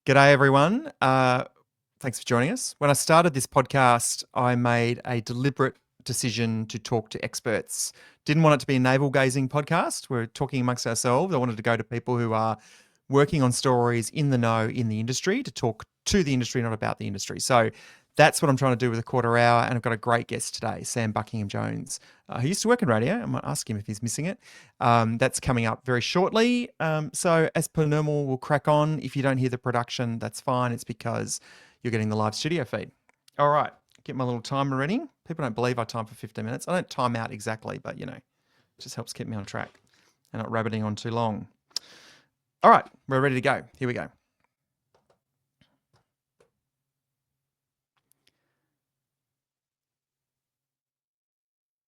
G'day, everyone. Thanks for joining us. When I started this podcast, I made a deliberate decision to talk to experts. Didn't want it to be a navel-gazing podcast. We're talking amongst ourselves. I wanted to go to people who are working on stories in the know in the industry to talk to the industry, not about the industry. So that's what I'm trying to do with a quarter hour. And I've got a great guest today, Sam Buckingham-Jones, who used to work in radio. I might ask him if he's missing it. That's coming up very shortly. So as per normal, we'll crack on. If you don't hear the production, that's fine. It's because you're getting the live studio feed. All right, get my little timer ready. People don't believe I time for 15 minutes. I don't time out exactly, but it just helps keep me on track and not rabbiting on too long. All right, we're ready to go. Here we go.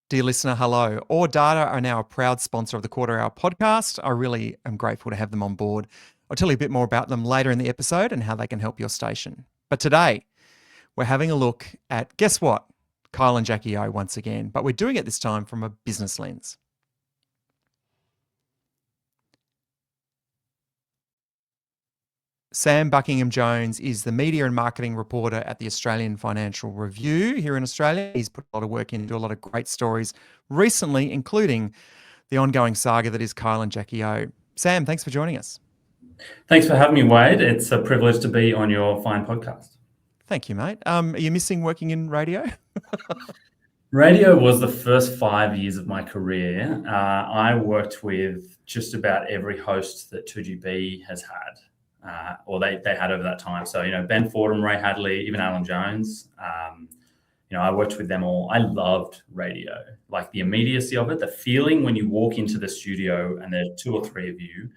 Dear listener, hello. Or Data are now a proud sponsor of the Quarter Hour podcast. I really am grateful to have them on board. I'll tell you a bit more about them later in the episode and how they can help your station. But today, we're having a look at, guess what? Kyle and Jackie O once again, but we're doing it this time from a business lens. Sam Buckingham-Jones is the media and marketing reporter at the Australian Financial Review here in Australia. He's put a lot of work into a lot of great stories recently, including the ongoing saga that is Kyle and Jackie O. Sam, thanks for joining us. Thanks for having me, Wade. It's a privilege to be on your fine podcast. Thank you, mate. Are you missing working in radio? Radio was the first 5 years of my career. I worked with just about every host that 2GB has had. Or they had over that time. So, Ben Fordham, Ray Hadley, even Alan Jones. I worked with them all. I loved radio, like the immediacy of it, the feeling when you walk into the studio and there's two or three of you,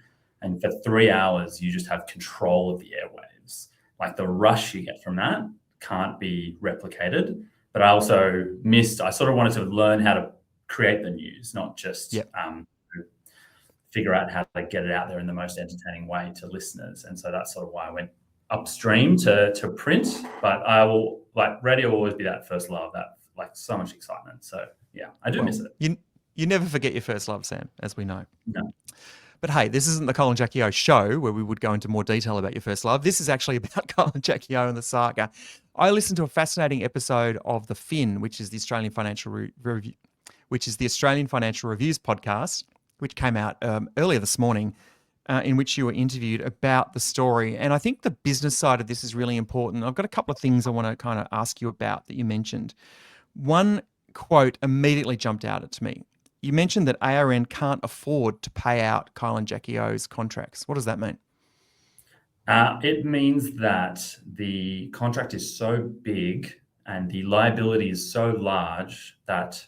and for 3 hours, you just have control of the airwaves. Like the rush you get from that can't be replicated. But I also I sort of wanted to learn how to create the news, not just figure out how to get it out there in the most entertaining way to listeners. And so that's sort of why I went upstream to print. But radio will always be that first love, that so much excitement. So yeah, I do miss it. You never forget your first love, Sam, as we know. No. But hey, this isn't the Kyle and Jackie O show where we would go into more detail about your first love. This is actually about Kyle and Jackie O and the saga. I listened to a fascinating episode of The Fin, which is the Australian Financial Review, Review's podcast, which came out earlier this morning, in which you were interviewed about the story. And I think the business side of this is really important. I've got a couple of things I want to kind of ask you about that you mentioned. One quote immediately jumped out at me. You mentioned that ARN can't afford to pay out Kyle and Jackie O's contracts. What does that mean? It means that the contract is so big and the liability is so large that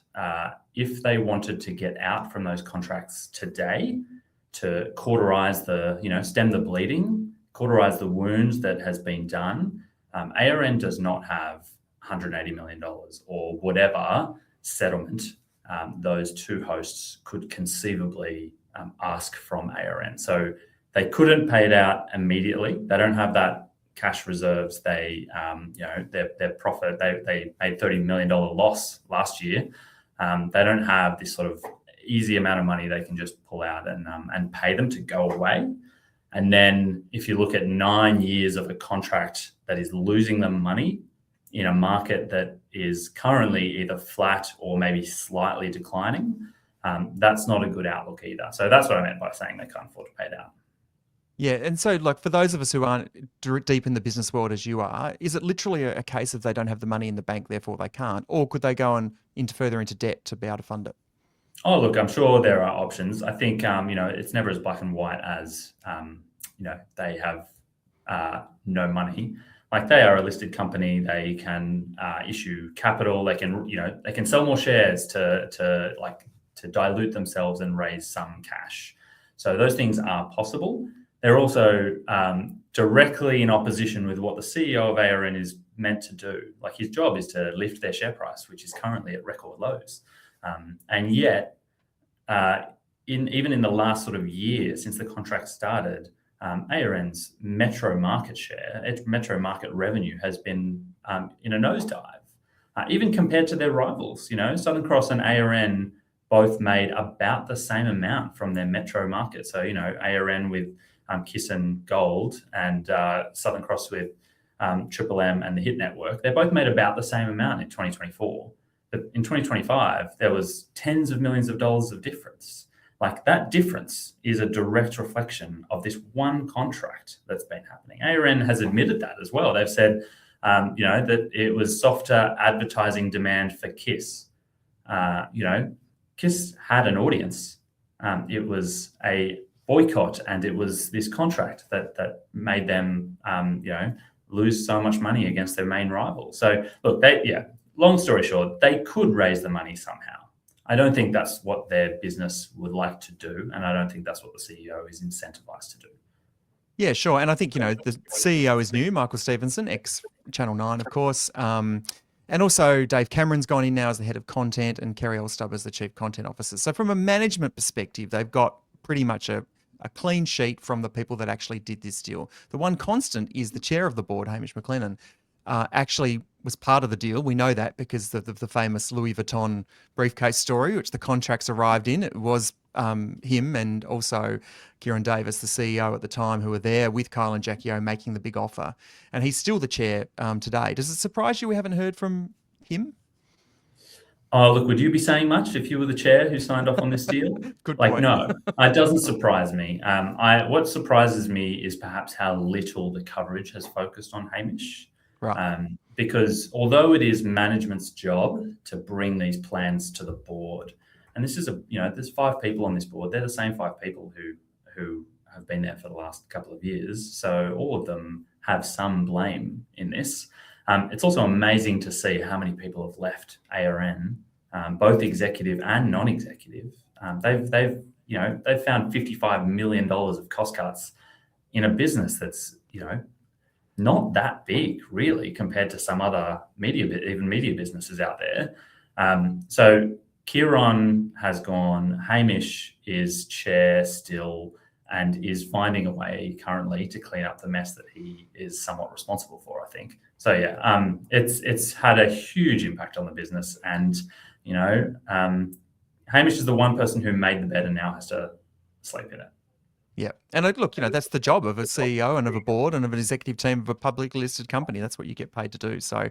if they wanted to get out from those contracts today to cauterize stem the bleeding, cauterize the wounds that has been done, ARN does not have $180 million or whatever settlement those two hosts could conceivably ask from ARN. So they couldn't pay it out immediately. They don't have that cash reserves. They, their profit, they made $30 million loss last year. They don't have this sort of easy amount of money they can just pull out and pay them to go away. And then if you look at 9 years of a contract that is losing them money in a market that is currently either flat or maybe slightly declining, that's not a good outlook either. So that's what I meant by saying they can't afford to pay it out. Yeah, and so for those of us who aren't deep in the business world as you are, is it literally a case of they don't have the money in the bank, therefore they can't? Or could they go further into debt to be able to fund it? Oh, look, I'm sure there are options. I think, it's never as black and white as, they have no money. Like they are a listed company, they can issue capital, they can sell more shares to dilute themselves and raise some cash. So those things are possible. They're also directly in opposition with what the CEO of ARN is meant to do. Like his job is to lift their share price, which is currently at record lows. And yet, even in the last sort of year since the contract started, ARN's metro market share, its metro market revenue has been in a nosedive, even compared to their rivals. Southern Cross and ARN both made about the same amount from their metro market. So, ARN with Kiss and Gold, and Southern Cross with Triple M and the Hit Network, they both made about the same amount in 2024. But in 2025, there was tens of millions of dollars of difference. Like, that difference is a direct reflection of this one contract that's been happening. ARN has admitted that as well. They've said, that it was softer advertising demand for Kiss. Kiss had an audience. It was a boycott, and it was this contract that made them, lose so much money against their main rival. So look, long story short, they could raise the money somehow. I don't think that's what their business would like to do, and I don't think that's what the CEO is incentivized to do. Yeah, sure. And I think, the CEO is new, Michael Stevenson, ex-Channel 9, of course. And also Dave Cameron's gone in now as the head of content, and Kerry Elstubb as the chief content officer. So from a management perspective, they've got pretty much a clean sheet from the people that actually did this deal. The one constant is the chair of the board, Hamish McLennan, actually was part of the deal. We know that because of the famous Louis Vuitton briefcase story, which the contracts arrived in. It was him and also Kieran Davis, the CEO at the time, who were there with Kyle and Jackie O making the big offer. And he's still the chair today. Does it surprise you we haven't heard from him? Oh, look, would you be saying much if you were the chair who signed off on this deal? Good point. No, it doesn't surprise me. What surprises me is perhaps how little the coverage has focused on Hamish. Right. Because although it is management's job to bring these plans to the board, and this is there's 5 people on this board. They're the same 5 people who have been there for the last couple of years. So all of them have some blame in this. It's also amazing to see how many people have left ARN, both executive and non-executive. They've found $55 million of cost cuts in a business that's not that big really compared to some other media businesses out there. So Kieran has gone. Hamish is chair still and is finding a way currently to clean up the mess that he is somewhat responsible for, I think. So yeah, it's had a huge impact on the business, and Hamish is the one person who made the bed and now has to sleep in it. Yeah. And look, that's the job of a CEO and of a board and of an executive team of a publicly listed company. That's what you get paid to do. So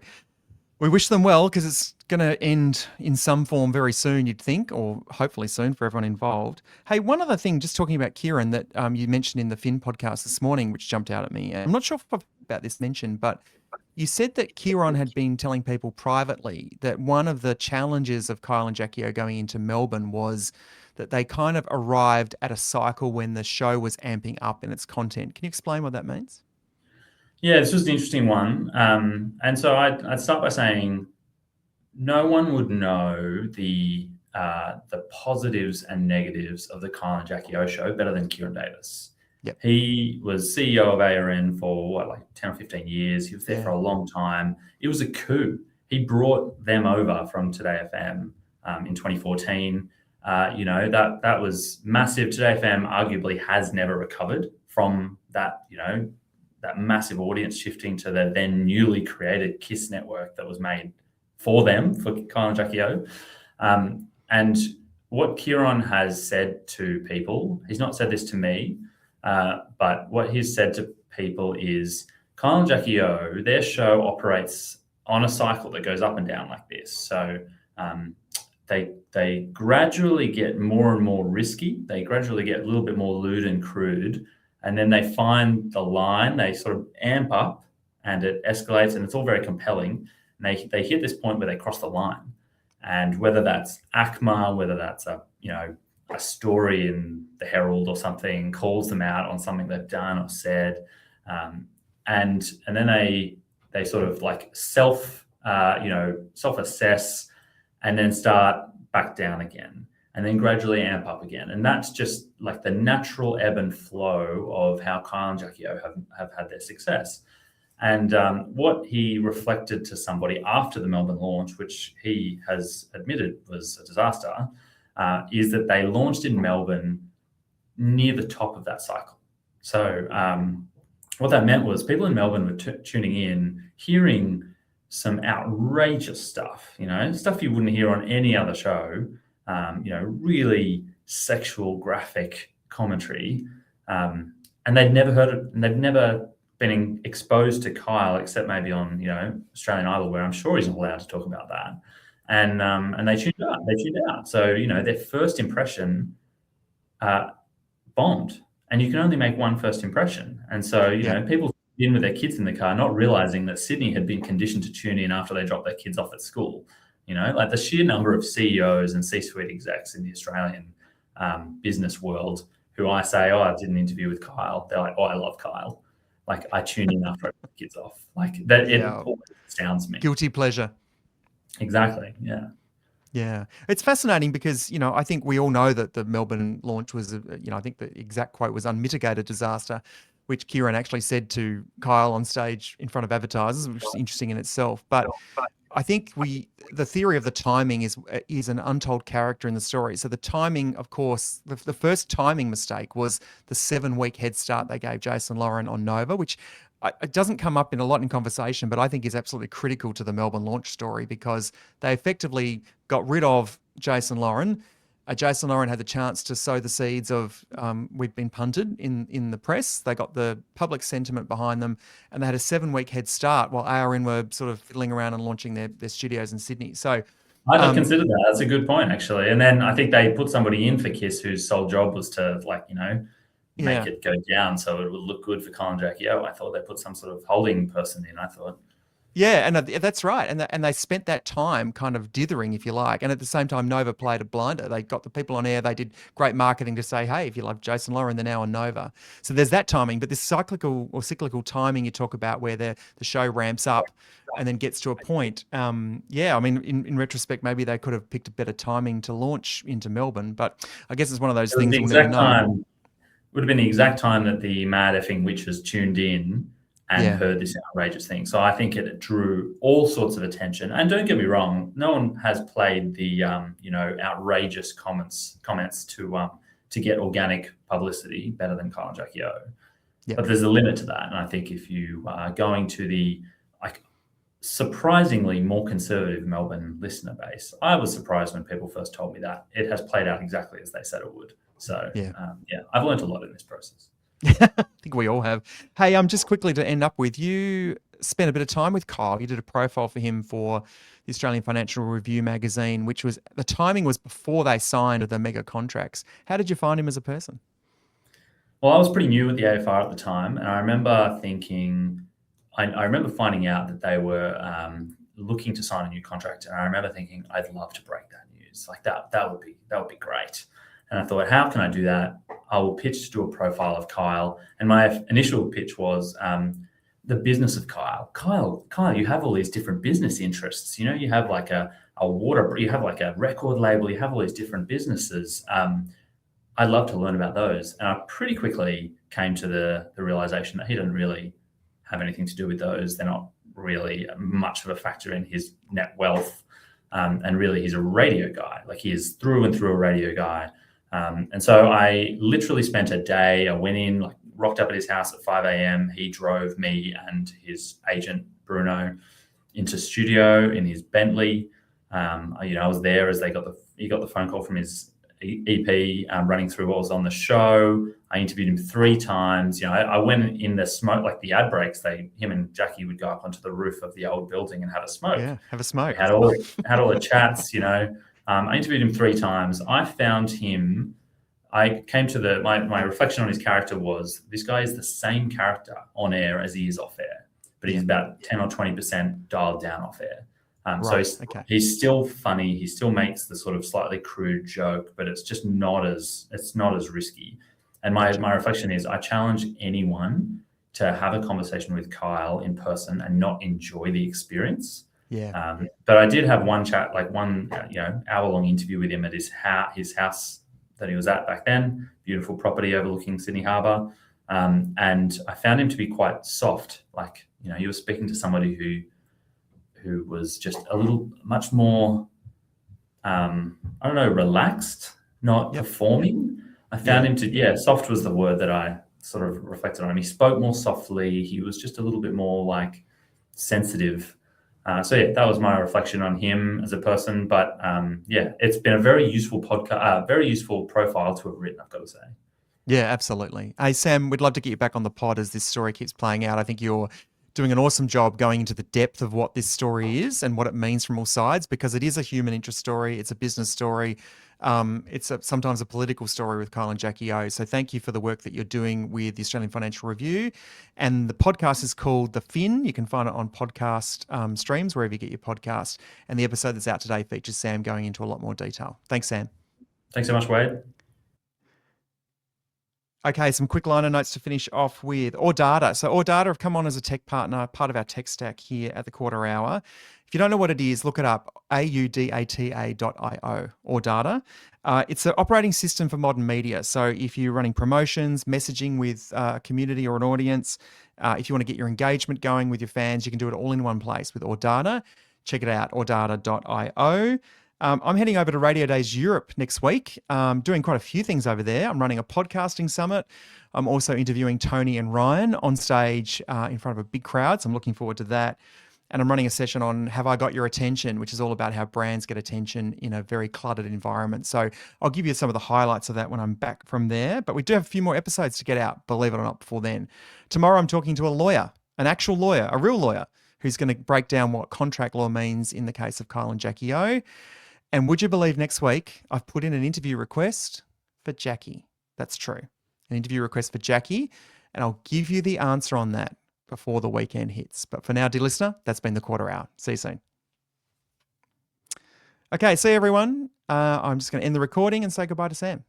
we wish them well, because it's going to end in some form very soon, you'd think, or hopefully soon for everyone involved. Hey, one other thing, just talking about Kieran, that you mentioned in the Fin podcast this morning, which jumped out at me. And I'm not sure if I've about this mentioned, but you said that Kieran had been telling people privately that one of the challenges of Kyle and Jackie O going into Melbourne was that they kind of arrived at a cycle when the show was amping up in its content. Can you explain what that means? Yeah, this was an interesting one. And so I'd start by saying no one would know the positives and negatives of the Kyle and Jackie O show better than Kieran Davis. Yep. He was CEO of ARN for 10 or 15 years. He was there for a long time. It was a coup. He brought them over from Today FM in 2014. That was massive. Today FM arguably has never recovered from that, that massive audience shifting to the then newly created Kiss network that was made for them, for Kyle and Jackie O. And what Kieran has said to people, he's not said this to me, but what he's said to people is Kyle and Jackie O, their show operates on a cycle that goes up and down like this. So they gradually get more and more risky. They gradually get a little bit more lewd and crude. And then they find the line, they sort of amp up and it escalates, and it's all very compelling. And they hit this point where they cross the line. And whether that's ACMA, whether that's a story in the Herald or something, calls them out on something they've done or said. And then they sort of self-assess and then start back down again, and then gradually amp up again. And that's just like the natural ebb and flow of how Kyle and Jackie O have had their success. And what he reflected to somebody after the Melbourne launch, which he has admitted was a disaster, is that they launched in Melbourne near the top of that cycle. So what that meant was people in Melbourne were tuning in, hearing some outrageous stuff, stuff you wouldn't hear on any other show, really sexual, graphic commentary. and they'd never heard it, and they'd never been exposed to Kyle except maybe on Australian Idol, where I'm sure he's not allowed to talk about that. And they tuned out. They tuned out. So their first impression bombed, and you can only make one first impression. And so people in with their kids in the car, not realizing that Sydney had been conditioned to tune in after they dropped their kids off at school. Like the sheer number of CEOs and C-suite execs in the Australian business world who I say, I did an interview with Kyle. They're like, I love Kyle. Like I tune in after I put the kids off. Like that, it always sounds me. Guilty pleasure. Exactly. Yeah. Yeah, it's fascinating because I think we all know that the Melbourne launch was, I think the exact quote was unmitigated disaster, which Kieran actually said to Kyle on stage in front of advertisers, which is interesting in itself. But I think the theory of the timing is an untold character in the story. So the timing, of course, the first timing mistake was the 7-week head start they gave Jason Lauren on Nova, which it doesn't come up in a lot in conversation, but I think is absolutely critical to the Melbourne launch story because they effectively got rid of Jason Lauren. Jason Lauren had the chance to sow the seeds of we'd been punted in the press. They got the public sentiment behind them, and they had a 7-week head start while ARN were sort of fiddling around and launching their studios in Sydney. So I don't consider that. That's a good point, actually. And then I think they put somebody in for Kiss whose sole job was to make it go down so it would look good for Colin Jackie O. I thought they put some sort of holding person in, I thought. Yeah, and that's right. And they spent that time kind of dithering, if you like. And at the same time, Nova played a blinder. They got the people on air. They did great marketing to say, hey, if you love Jason Lauren, they're now on Nova. So there's that timing. But this cyclical timing you talk about where the show ramps up and then gets to a point. I mean, in retrospect, maybe they could have picked a better timing to launch into Melbourne. But I guess it's one of those things we'll never know. Would have been the exact time that the mad effing witches tuned in and heard this outrageous thing. So I think it drew all sorts of attention. And don't get me wrong, no one has played the outrageous comments to get organic publicity better than Kyle and Jackie O. Yep. But there's a limit to that. And I think if you are going to the surprisingly more conservative Melbourne listener base, I was surprised when people first told me that. It has played out exactly as they said it would. So I've learned a lot in this process. I think we all have. Hey, just quickly to end up with, you spent a bit of time with Kyle. You did a profile for him for the Australian Financial Review magazine, which was, the timing was before they signed the mega contracts. How did you find him as a person? Well, I was pretty new at the AFR at the time, and I remember thinking, I remember finding out that they were looking to sign a new contract, and I remember thinking, I'd love to break that news. Like that would be great. And I thought, how can I do that? I will pitch to do a profile of Kyle. And my initial pitch was the business of Kyle. Kyle, you have all these different business interests. You have like a you have like a record label, you have all these different businesses. I'd love to learn about those. And I pretty quickly came to the realization that he doesn't really have anything to do with those. They're not really much of a factor in his net wealth. And really, he's a radio guy. Like he is through and through a radio guy. And so I literally spent a day. I went in, rocked up at his house at 5 a.m. He drove me and his agent Bruno into studio in his Bentley. I was there as he got the phone call from his EP running through what was on the show. I interviewed him 3 times. I went in the smoke, like the ad breaks. Him and Jackie would go up onto the roof of the old building and have a smoke. Yeah, have a smoke. Had all the chats. I interviewed him 3 times. I found him. I came to my reflection on his character was, this guy is the same character on air as he is off air, but he's about 10 or 20% dialed down off air. He's still funny. He still makes the sort of slightly crude joke, but it's just not as risky. And my reflection is, I challenge anyone to have a conversation with Kyle in person and not enjoy the experience. Yeah. But I did have one chat, one hour-long interview with him at his house that he was at back then. Beautiful property overlooking Sydney Harbour, and I found him to be quite soft. You were speaking to somebody who was just a little much more, relaxed, not performing. I found him to, soft was the word that I sort of reflected on him. He spoke more softly. He was just a little bit more sensitive. That was my reflection on him as a person. But it's been a very useful podcast, very useful profile to have written, I've got to say. Yeah, absolutely. Hey, Sam, we'd love to get you back on the pod as this story keeps playing out. I think you're doing an awesome job going into the depth of what this story is and what it means from all sides, because it is a human interest story. It's a business story. Sometimes a political story with Kyle and Jackie O. So thank you for the work that you're doing with the Australian Financial Review. And the podcast is called The Fin. You can find it on podcast streams, wherever you get your podcast. And the episode that's out today features Sam going into a lot more detail. Thanks, Sam. Thanks so much, Wade. Okay, some quick liner notes to finish off with Audata. So Audata have come on as a tech partner, part of our tech stack here at the Quarter Hour. If you don't know what it is, look it up, audata.io, Audata. It's an operating system for modern media. So if you're running promotions, messaging with a community or an audience, if you want to get your engagement going with your fans, you can do it all in one place with Audata. Check it out, audata.io. I'm heading over to Radio Days Europe next week, doing quite a few things over there. I'm running a podcasting summit. I'm also interviewing Tony and Ryan on stage in front of a big crowd, so I'm looking forward to that. And I'm running a session on Have I Got Your Attention, which is all about how brands get attention in a very cluttered environment. So I'll give you some of the highlights of that when I'm back from there. But we do have a few more episodes to get out, believe it or not, before then. Tomorrow I'm talking to a lawyer, an actual lawyer, a real lawyer, who's going to break down what contract law means in the case of Kyle and Jackie O. And would you believe next week I've put in an interview request for Jackie? That's true. An interview request for Jackie, and I'll give you the answer on that before the weekend hits. But for now, dear listener, that's been the Quarter Hour. See you soon. Okay, see you everyone. I'm just going to end the recording and say goodbye to Sam.